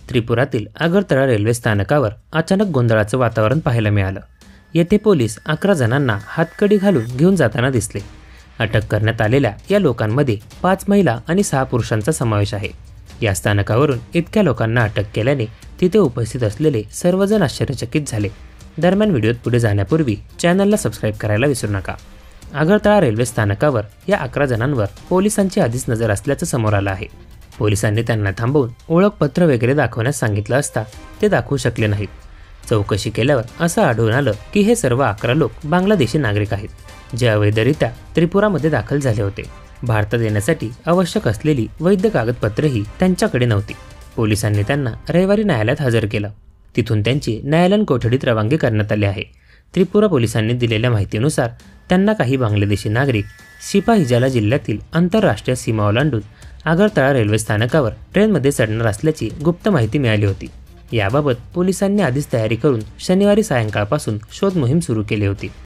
त्रिपुरातील Agartala railway स्थानकावर अचानक गोंधळाचं वातावरण पाहायला मिळालं। येथे पोलीस 11 जणांना हातकडी घालून घेऊन जाताना दिसले। अटक करण्यात आलेल्या या लोकांमध्ये 5 महिला आणि 6 पुरुषांचा समावेश आहे। या स्थानकावरून इतक्या लोकांना अटक केल्याने तिथे उपस्थित असलेले सर्वजण आश्चर्यचकित झाले। दरम्यान व्हिडिओत पुढे जाण्यापूर्वी चॅनलला सबस्क्राईब करायला विसरू नका। आगरतळा रेल्वे स्थानकावर या 11 जणांवर पोलिसांची आधीच नजर असल्याचं समोर आलं आहे। पोलिसांनी त्यांना थांबवून ओळखपत्र वगैरे दाखवण्यास सांगितलं असता ते दाखवू शकले नाहीत। चौकशी केल्यावर असं आढळून आलं की हे सर्व 11 लोक बांगलादेशी नागरिक आहेत, जे अवैधरित्या त्रिपुरामध्ये दाखल झाले होते। भारतात येण्यासाठी आवश्यक असलेली वैध कागदपत्रेही त्यांच्याकडे नव्हती। पोलिसांनी त्यांना रविवारी न्यायालयात हजर केलं। तिथून त्यांची न्यायालयीन कोठडीत रवानगी करण्यात आली आहे। त्रिपुरा पोलिसांनी दिलेल्या माहितीनुसार त्यांना काही बांगलादेशी नागरिक सिपाहिजाला जिल्ह्यातील आंतरराष्ट्रीय सीमा ओलांडून आगरतळा रेल्वे स्थानकावर ट्रेनमध्ये चढणार असल्याची गुप्त माहिती मिळाली होती। याबाबत पोलिसांनी आधीच तयारी करून शनिवारी सायंकाळपासून शोध मोहीम सुरू केली होती।